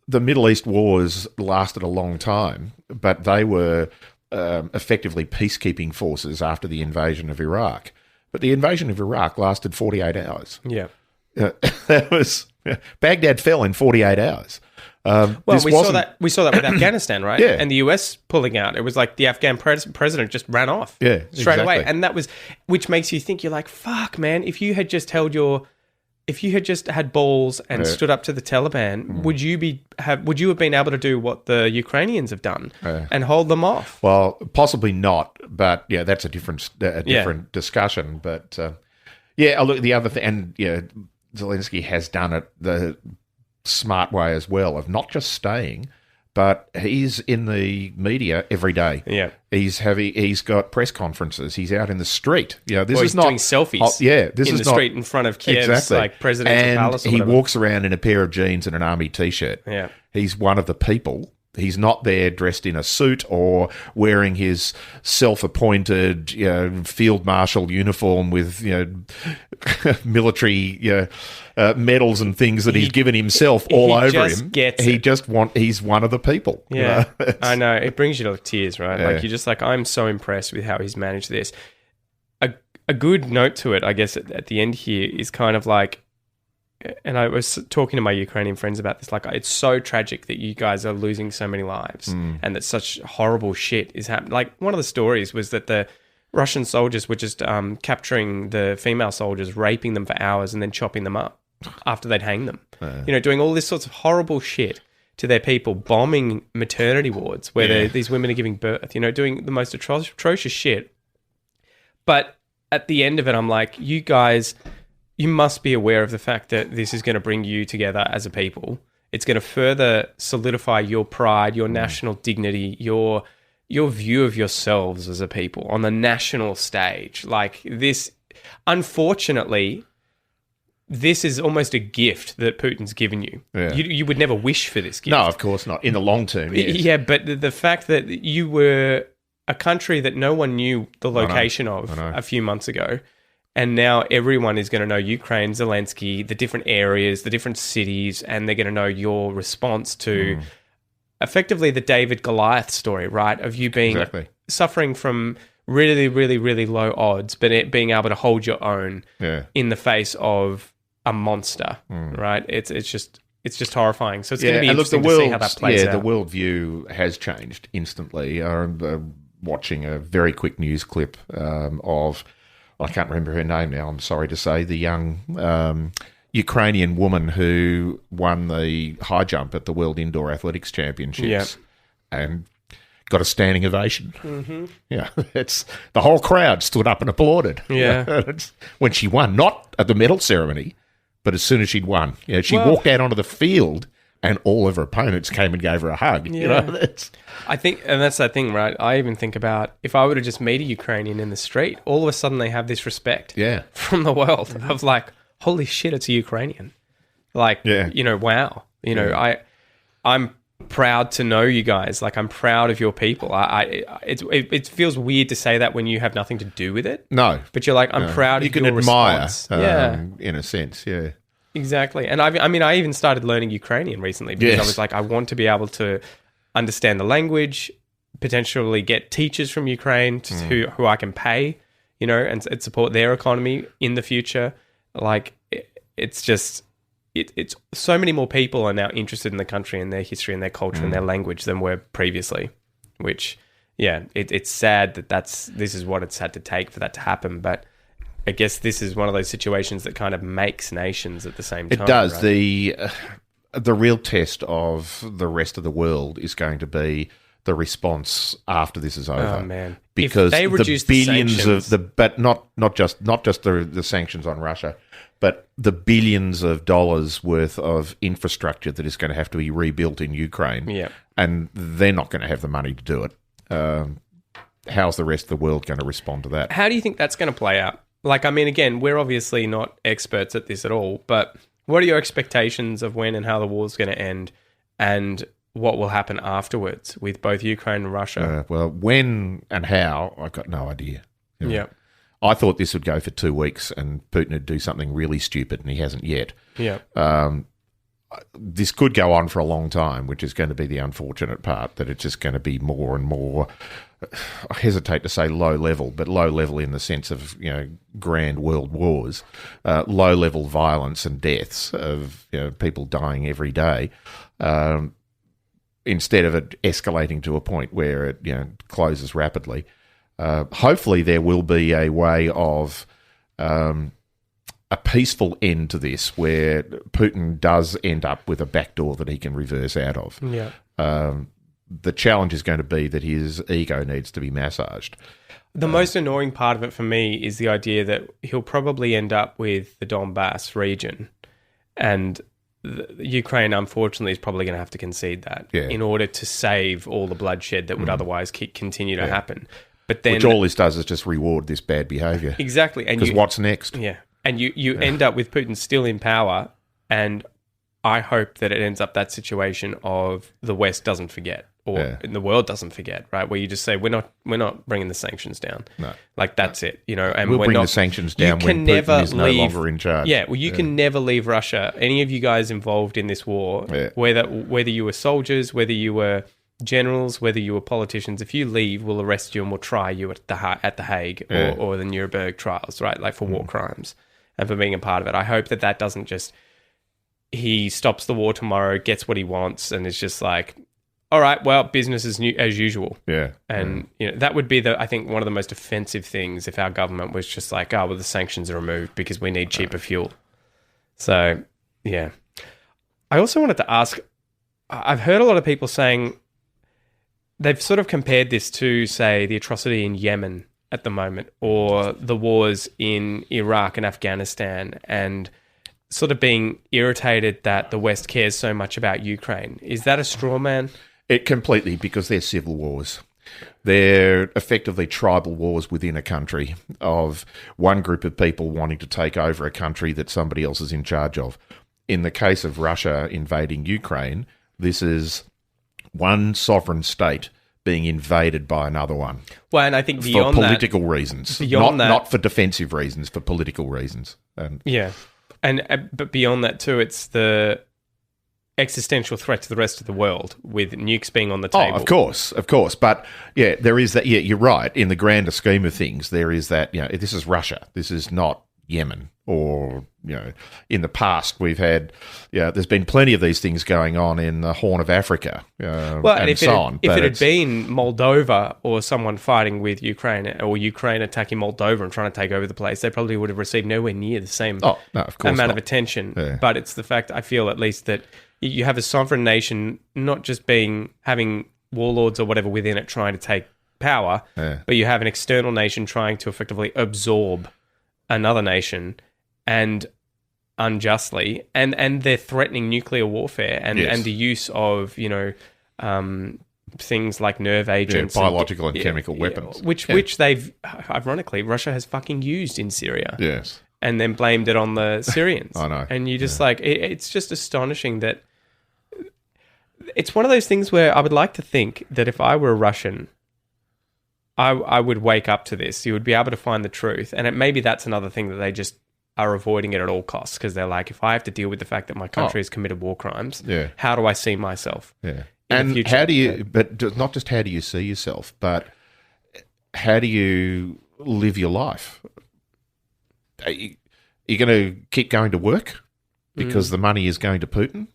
Speaker 2: Middle East wars lasted a long time, but they were effectively peacekeeping forces after the invasion of Iraq. But the invasion of Iraq lasted 48 hours.
Speaker 3: Yeah.
Speaker 2: That was Baghdad fell in 48 hours.
Speaker 3: Well, we saw that with Afghanistan, right?
Speaker 2: Yeah.
Speaker 3: And the US pulling out. It was like the Afghan president just ran off.
Speaker 2: Yeah,
Speaker 3: straight away.
Speaker 2: exactly.
Speaker 3: And that was, which makes you think, you're like, fuck, man, if you had just had balls and stood up to the Taliban, would you have been able to do what the Ukrainians have done and hold them off?
Speaker 2: Well, possibly not, but yeah, that's a different discussion. But look, the other thing, and Zelensky has done it the smart way as well, of not just staying, but he's in the media every day.
Speaker 3: Yeah,
Speaker 2: he's got press conferences. He's out in the street. This
Speaker 3: he's
Speaker 2: is not
Speaker 3: doing selfies.
Speaker 2: This
Speaker 3: in
Speaker 2: is
Speaker 3: the
Speaker 2: not,
Speaker 3: street in front of Kiev's
Speaker 2: exactly.
Speaker 3: like presidential
Speaker 2: and
Speaker 3: palace. Or
Speaker 2: he
Speaker 3: whatever.
Speaker 2: walks around in a pair of jeans and an army t-shirt.
Speaker 3: Yeah,
Speaker 2: he's one of the people. He's not there dressed in a suit or wearing his self-appointed field marshal uniform with military medals and things that he's given himself all over him. He's one of the people.
Speaker 3: Yeah, I know. It brings you to tears, right? Like you're just like, I'm so impressed with how he's managed this. A good note to it, I guess, at the end here is kind of like, and I was talking to my Ukrainian friends about this, like, it's so tragic that you guys are losing so many lives and that such horrible shit is happening. Like, one of the stories was that the Russian soldiers were just capturing the female soldiers, raping them for hours and then chopping them up after they'd hang them. Doing all this sorts of horrible shit to their people, bombing maternity wards where these women are giving birth, doing the most atrocious shit. But at the end of it, I'm like, you guys... You must be aware of the fact that this is going to bring you together as a people. It's going to further solidify your pride, your national dignity, your view of yourselves as a people on the national stage. Like this, unfortunately, this is almost a gift that Putin's given you. Yeah. You would never wish for this gift.
Speaker 2: No, of course not. In the long term, yes.
Speaker 3: Yeah, but the fact that you were a country that no one knew the location of a few months ago, and now everyone is going to know Ukraine, Zelensky, the different areas, the different cities, and they're going to know your response to effectively the David Goliath story, right? Of you being suffering from really, really, really low odds, but being able to hold your own in the face of a monster, right? It's just horrifying. So it's going to be interesting to see how that plays out.
Speaker 2: The worldview has changed instantly. I remember watching a very quick news clip of... I can't remember her name now, I'm sorry to say, the young Ukrainian woman who won the high jump at the World Indoor Athletics Championships and got a standing ovation. Mm-hmm. Yeah, it's the whole crowd stood up and applauded.
Speaker 3: Yeah.
Speaker 2: When she won, not at the medal ceremony, but as soon as she'd won. She walked out onto the field and all of her opponents came and gave her a hug.
Speaker 3: Yeah. I think, and that's that thing, right? I even think about if I were to just meet a Ukrainian in the street, all of a sudden they have this respect from the world of like, holy shit, it's a Ukrainian. Like, wow. I'm proud to know you guys. Like, I'm proud of your people. It feels weird to say that when you have nothing to do with it.
Speaker 2: No.
Speaker 3: But you're like, I'm proud of your response.
Speaker 2: You can admire, in a sense,
Speaker 3: Exactly. And I even started learning Ukrainian recently because I was like, I want to be able to understand the language, potentially get teachers from Ukraine who I can pay, and support their economy in the future. Like, it's just, it's so many more people are now interested in the country and their history and their culture and their language than were previously, which, yeah, it's sad that this is what it's had to take for that to happen. But I guess this is one of those situations that kind of makes nations at the same time.
Speaker 2: It does.
Speaker 3: Right?
Speaker 2: The real test of the rest of the world is going to be the response after this is over.
Speaker 3: Oh man!
Speaker 2: Because
Speaker 3: if they reduce
Speaker 2: the billions
Speaker 3: sanctions,
Speaker 2: but not just the sanctions on Russia, but the billions of dollars worth of infrastructure that is going to have to be rebuilt in Ukraine.
Speaker 3: Yeah.
Speaker 2: And they're not going to have the money to do it. How's the rest of the world going to respond to that?
Speaker 3: How do you think that's going to play out? Like, I mean, again, we're obviously not experts at this at all, but what are your expectations of when and how the war's going to end, and what will happen afterwards with both Ukraine and Russia?
Speaker 2: Well, when and how, I've got no idea.
Speaker 3: Yeah.
Speaker 2: I thought this would go for 2 weeks and Putin would do something really stupid, and he hasn't yet.
Speaker 3: Yeah.
Speaker 2: This could go on for a long time, which is going to be the unfortunate part, that it's just going to be more and more, I hesitate to say low level, but low level in the sense of, grand world wars, low level violence and deaths of people dying every day, instead of it escalating to a point where it closes rapidly. Hopefully there will be a way of a peaceful end to this, where Putin does end up with a backdoor that he can reverse out of.
Speaker 3: Yeah.
Speaker 2: The challenge is going to be that his ego needs to be massaged.
Speaker 3: The most annoying part of it for me is the idea that he'll probably end up with the Donbass region, and Ukraine, unfortunately, is probably going to have to concede that in order to save all the bloodshed that would otherwise continue to happen. But then,
Speaker 2: which all this does is just reward this bad behaviour.
Speaker 3: Exactly.
Speaker 2: Because what's next?
Speaker 3: Yeah. And you end up with Putin still in power, and I hope that it ends up that situation of the West doesn't forget, or the world doesn't forget, right? Where you just say, we're not bringing the sanctions down. No. Like, that's it, and
Speaker 2: we'll bring the sanctions down when Putin is no longer in charge.
Speaker 3: Yeah, well, you can never leave Russia. Any of you guys involved in this war, whether you were soldiers, whether you were generals, whether you were politicians, if you leave, we'll arrest you and we'll try you at the Hague or the Nuremberg trials, right? Like, for war crimes and for being a part of it. I hope that doesn't just, he stops the war tomorrow, gets what he wants, and it's just like, all right, well, business as usual. Yeah. And that would be I think one of the most offensive things if our government was just like, oh, well, the sanctions are removed because we need cheaper fuel. So, yeah. I also wanted to ask, I've heard a lot of people saying, they've sort of compared this to, say, the atrocity in Yemen at the moment, or the wars in Iraq and Afghanistan, and sort of being irritated that the West cares so much about Ukraine. Is that a straw man?
Speaker 2: It completely, because they're civil wars. They're effectively tribal wars within a country, of one group of people wanting to take over a country that somebody else is in charge of. In the case of Russia invading Ukraine, this is one sovereign state being invaded by another one.
Speaker 3: Well, and I think beyond
Speaker 2: for political reasons, not for defensive reasons, for political reasons.
Speaker 3: But beyond that too, it's the existential threat to the rest of the world, with nukes being on the table.
Speaker 2: Oh, of course. But yeah, there is that. Yeah, you're right. In the grander scheme of things, there is that. This is Russia. This is not Yemen. Or, in the past we've had, there's been plenty of these things going on in the Horn of Africa, and
Speaker 3: if
Speaker 2: so on.
Speaker 3: If it had been Moldova or someone fighting with Ukraine, or Ukraine attacking Moldova and trying to take over the place, they probably would have received nowhere near the same amount of attention. Yeah. But it's the fact, I feel at least, that you have a sovereign nation not just having warlords or whatever within it trying to take power, but you have an external nation trying to effectively absorb another nation, and unjustly, and they're threatening nuclear warfare and the use of things like nerve agents,
Speaker 2: biological and chemical weapons,
Speaker 3: which they've, ironically, Russia has fucking used in Syria.
Speaker 2: Yes,
Speaker 3: and then blamed it on the Syrians.
Speaker 2: I know,
Speaker 3: and you just it's just astonishing that it's one of those things where I would like to think that if I were a Russian, I would wake up to this. You would be able to find the truth. And maybe that's another thing that they just are avoiding it at all costs, because they're like, if I have to deal with the fact that my country has committed war crimes, how do I see myself?
Speaker 2: Yeah. And how do you, but not just how do you see yourself, but how do you live your life? You're going to keep going to work because the money is going to Putin?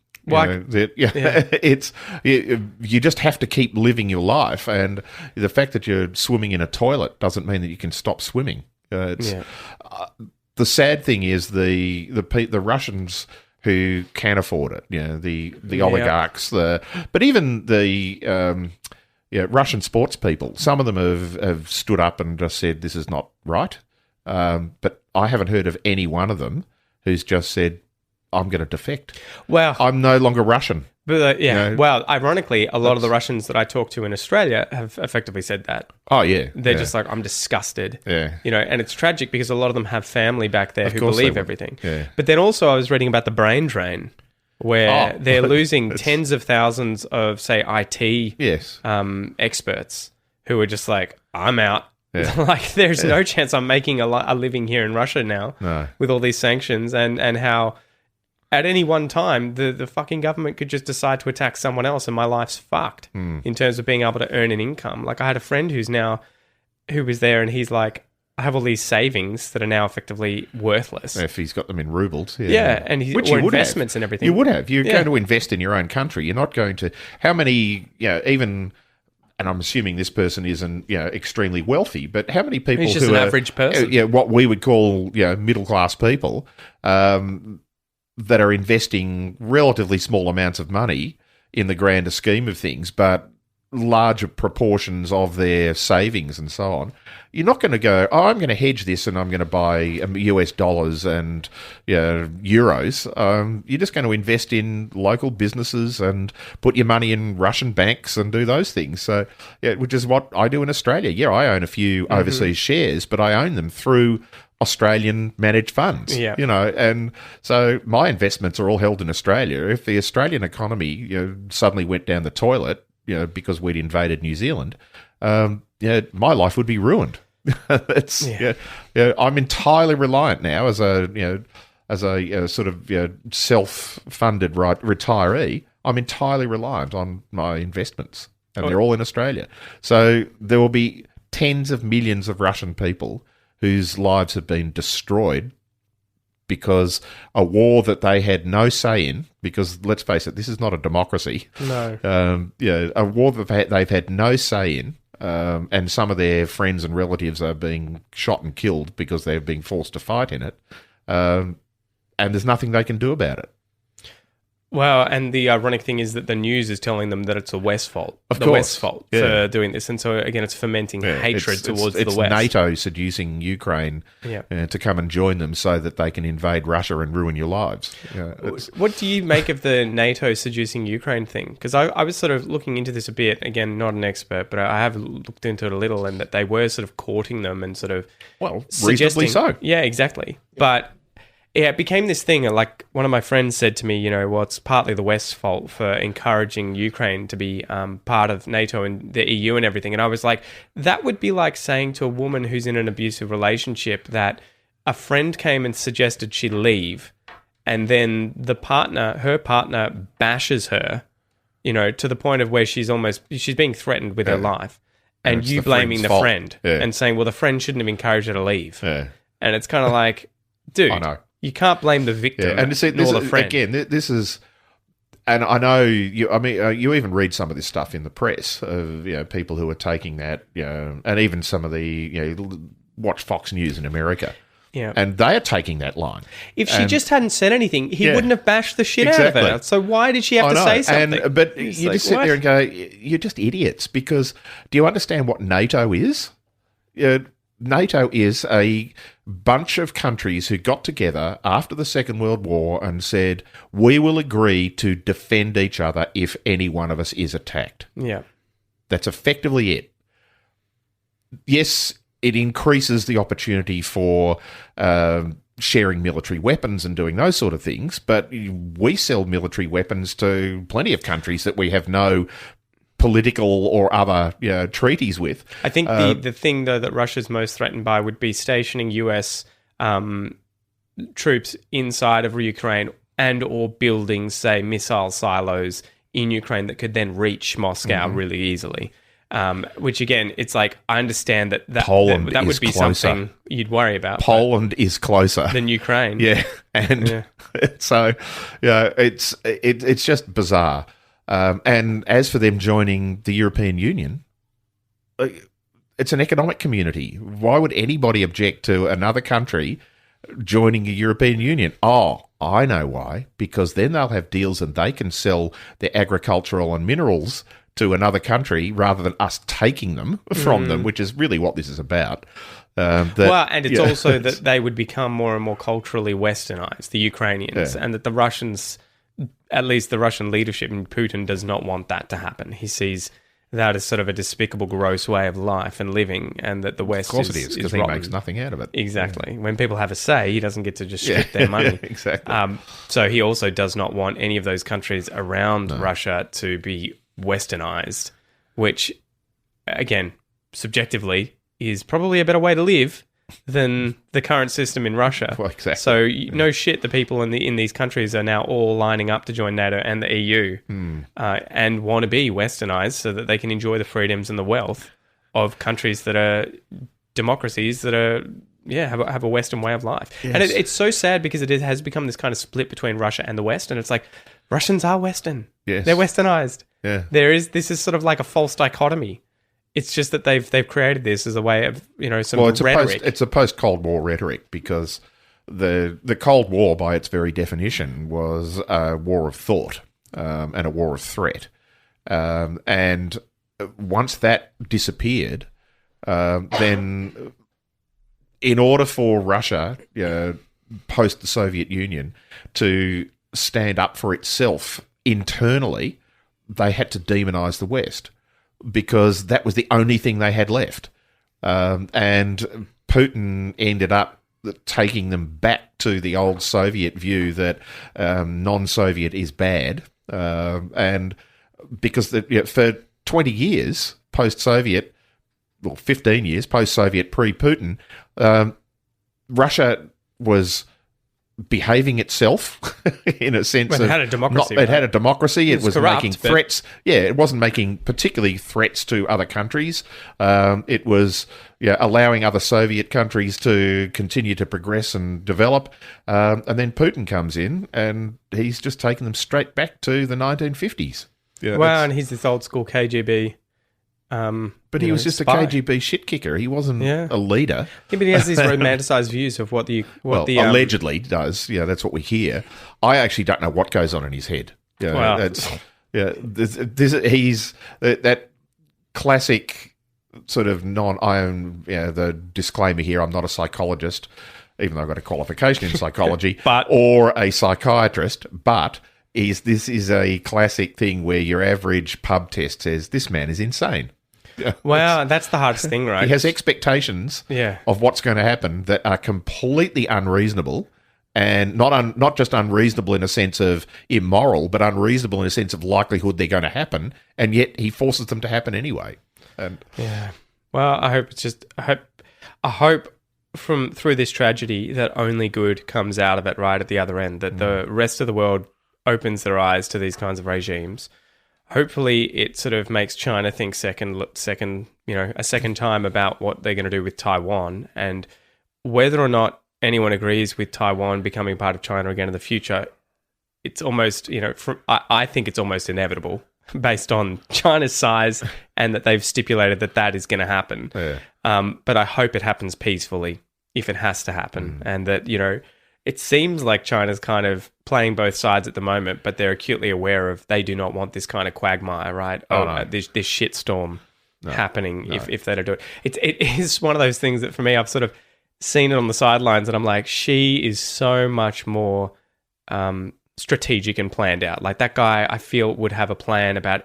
Speaker 2: You just have to keep living your life, and the fact that you're swimming in a toilet doesn't mean that you can stop swimming. The sad thing is the Russians who can afford it, the oligarchs, but even the Russian sports people. Some of them have stood up and just said this is not right, but I haven't heard of any one of them who's just said, I'm going to defect.
Speaker 3: Well,
Speaker 2: I'm no longer Russian.
Speaker 3: But well, ironically, a lot of the Russians that I talk to in Australia have effectively said that.
Speaker 2: Oh yeah,
Speaker 3: they're just like, I'm disgusted.
Speaker 2: Yeah,
Speaker 3: and it's tragic because a lot of them have family back there who believe everything.
Speaker 2: Yeah.
Speaker 3: But then also, I was reading about the brain drain, where they're losing tens of thousands of, say, IT experts who are just like, I'm out. Yeah. Like, there's no chance I'm making a living here in Russia now with all these sanctions and how. At any one time, the fucking government could just decide to attack someone else and my life's fucked in terms of being able to earn an income. Like, I had a friend who was there and he's like, I have all these savings that are now effectively worthless.
Speaker 2: If he's got them in rubles.
Speaker 3: Yeah, and
Speaker 2: which you would
Speaker 3: investments
Speaker 2: have.
Speaker 3: And everything.
Speaker 2: You would have. You're going to invest in your own country. You're not going to... How many, even... And I'm assuming this person isn't, extremely wealthy, but how many people
Speaker 3: He's just an average person.
Speaker 2: What we would call, middle-class people... that are investing relatively small amounts of money in the grander scheme of things, but larger proportions of their savings and so on. You're not going to go, I'm going to hedge this and I'm going to buy US dollars and euros. You're just going to invest in local businesses and put your money in Russian banks and do those things. So, which is what I do in Australia. Yeah, I own a few overseas shares, but I own them through Australian managed funds, and so my investments are all held in Australia. If the Australian economy, suddenly went down the toilet, because we'd invaded New Zealand, my life would be ruined. I'm entirely reliant now as a sort of self-funded retiree. I'm entirely reliant on my investments, and they're all in Australia. So there will be tens of millions of Russian people whose lives have been destroyed because a war that they had no say in, because let's face it, this is not a democracy.
Speaker 3: No.
Speaker 2: A war that they've had no say in, and some of their friends and relatives are being shot and killed because they're being forced to fight in it, and there's nothing they can do about it.
Speaker 3: Well, and the ironic thing is that the news is telling them that it's the West's fault. West's fault for doing this. And so, again, it's fomenting hatred towards the West.
Speaker 2: It's NATO seducing Ukraine to come and join them so that they can invade Russia and ruin your lives.
Speaker 3: What do you make of the NATO seducing Ukraine thing? Because I was sort of looking into this a bit. Again, not an expert, but I have looked into it a little, and that they were sort of courting them and sort of
Speaker 2: reasonably so.
Speaker 3: Yeah, exactly. But... yeah, it became this thing. Like, one of my friends said to me, it's partly the West's fault for encouraging Ukraine to be part of NATO and the EU and everything. And I was like, that would be like saying to a woman who's in an abusive relationship that a friend came and suggested she leave, and then her partner bashes her, to the point of where she's being threatened with her life. And you blaming the friend and saying, well, the friend shouldn't have encouraged her to leave. Yeah. And it's kind of like, dude. I know. You can't blame the victim nor the friend.
Speaker 2: Again, this is... And I know, you even read some of this stuff in the press of, people who are taking that, and even some of the, watch Fox News in America.
Speaker 3: Yeah.
Speaker 2: And they are taking that line.
Speaker 3: If she just hadn't said anything, he wouldn't have bashed the shit out of her. So why did she have to say something?
Speaker 2: But you just sit there and go, you're just idiots, because do you understand what NATO is? NATO is a bunch of countries who got together after the Second World War and said, we will agree to defend each other if any one of us is attacked.
Speaker 3: Yeah.
Speaker 2: That's effectively it. Yes, it increases the opportunity for sharing military weapons and doing those sort of things, but we sell military weapons to plenty of countries that we have no political or other treaties with.
Speaker 3: I think the thing, though, that Russia's most threatened by would be stationing US troops inside of Ukraine and or building, say, missile silos in Ukraine that could then reach Moscow really easily. Which again, it's like I understand that
Speaker 2: Poland
Speaker 3: that would
Speaker 2: is
Speaker 3: be
Speaker 2: closer.
Speaker 3: something you'd worry about.
Speaker 2: Poland is closer
Speaker 3: than Ukraine.
Speaker 2: Yeah, and so it's just bizarre. And as for them joining the European Union, it's an economic community. Why would anybody object to another country joining the European Union? Oh, I know why. Because then they'll have deals and they can sell their agricultural and minerals to another country rather than us taking them from them, which is really what this is about.
Speaker 3: And it's also that they would become more and more culturally westernized, the Ukrainians, and that the Russians, at least the Russian leadership and Putin, does not want that to happen. He sees that as sort of a despicable, gross way of life and living, and that the West
Speaker 2: Of course it is, because he makes nothing out of it.
Speaker 3: Exactly. When people have a say, he doesn't get to just strip their money.
Speaker 2: Exactly.
Speaker 3: So he also does not want any of those countries around Russia to be westernized, which, again, subjectively, is probably a better way to live than the current system in Russia.
Speaker 2: Well, exactly.
Speaker 3: So no shit, the people in these countries are now all lining up to join NATO and the EU and want to be westernized so that they can enjoy the freedoms and the wealth of countries that are democracies that are have a Western way of life. Yes. And it's so sad because it has become this kind of split between Russia and the West, and it's like Russians are Western.
Speaker 2: Yes.
Speaker 3: They're westernized.
Speaker 2: Yeah.
Speaker 3: This is sort of like a false dichotomy. It's just that they've created this as a way of, some rhetoric.
Speaker 2: It's a post-Cold War rhetoric because the Cold War, by its very definition, was a war of thought and a war of threat. And once that disappeared, then in order for Russia, post the Soviet Union, to stand up for itself internally, they had to demonize the West, because that was the only thing they had left. And Putin ended up taking them back to the old Soviet view that non-Soviet is bad. And because for 20 years post-Soviet, well, 15 years post-Soviet, pre-Putin, Russia was behaving itself in a sense.
Speaker 3: It had a democracy.
Speaker 2: It had a democracy. It was
Speaker 3: corrupt,
Speaker 2: making threats. It wasn't making particularly threats to other countries. It was allowing other Soviet countries to continue to progress and develop. And then Putin comes in and he's just taken them straight back to the 1950s.
Speaker 3: And he's this old school KGB.
Speaker 2: But he was just
Speaker 3: spy.
Speaker 2: a KGB shit kicker. He wasn't a leader.
Speaker 3: Yeah, but he has these romanticized views of what the
Speaker 2: allegedly does. Yeah, that's what we hear. I actually don't know what goes on in his head. He's that classic sort of the disclaimer here. I'm not a psychologist, even though I've got a qualification in psychology, or a psychiatrist, but. This is a classic thing where your average pub test says, this man is insane.
Speaker 3: Well, that's the hardest thing, right?
Speaker 2: He has expectations of what's going to happen that are completely unreasonable, and not just unreasonable in a sense of immoral, but unreasonable in a sense of likelihood they're going to happen, and yet he forces them to happen anyway.
Speaker 3: Well, I hope through this tragedy that only good comes out of it right at the other end, that the rest of the world opens their eyes to these kinds of regimes. Hopefully it sort of makes China think a second time about what they're going to do with Taiwan, and whether or not anyone agrees with Taiwan becoming part of China again in the future. It's almost, I think it's almost inevitable based on China's size and that they've stipulated that is going to happen. But I hope it happens peacefully if it has to happen, and that, it seems like China's kind of playing both sides at the moment, but they're acutely aware of they do not want this kind of quagmire, right? This shitstorm happening if they don't do it. It is one of those things that for me, I've sort of seen it on the sidelines and I'm like, she is so much more strategic and planned out. Like that guy, I feel, would have a plan about...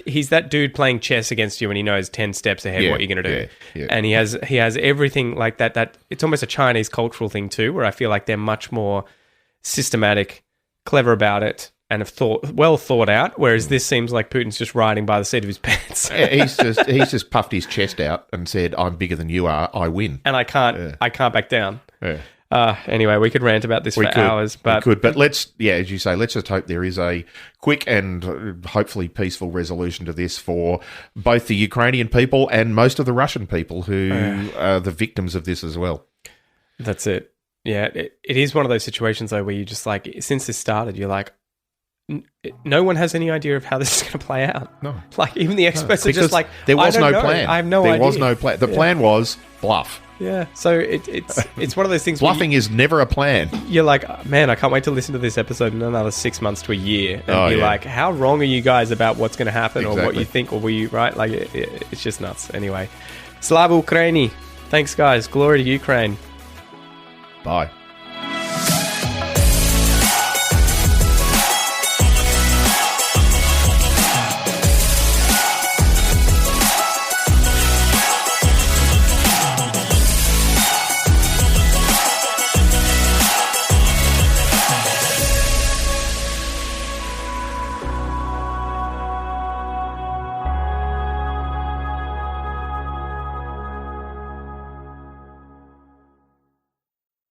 Speaker 3: He's that dude playing chess against you and he knows 10 steps ahead what you're going to do. And he has everything like that. It's almost a Chinese cultural thing too, where I feel like they're much more systematic, clever about it, and have thought out, whereas this seems like Putin's just riding by the seat of his pants.
Speaker 2: He's just puffed his chest out and said, I'm bigger than you are, I win.
Speaker 3: And I can't back down. Anyway, we could rant about this for hours, but
Speaker 2: let's, as you say, let's just hope there is a quick and hopefully peaceful resolution to this for both the Ukrainian people and most of the Russian people who are the victims of this as well.
Speaker 3: That's it. Yeah, it is one of those situations though where you just like, since this started, you're like, no one has any idea of how this is going to play out.
Speaker 2: No.
Speaker 3: Like, even the experts are just like,
Speaker 2: there was no
Speaker 3: know.
Speaker 2: plan.
Speaker 3: I have no idea.
Speaker 2: There was no plan. The plan was bluff.
Speaker 3: Yeah. So it's one of those things
Speaker 2: Bluffing is never a plan.
Speaker 3: You're like, man, I can't wait to listen to this episode in another 6 months to a year and be like, how wrong are you guys about what's going to happen or what you think or were you right? Like, it's just nuts. Anyway, Slava Ukraini. Thanks, guys. Glory to Ukraine.
Speaker 2: Bye.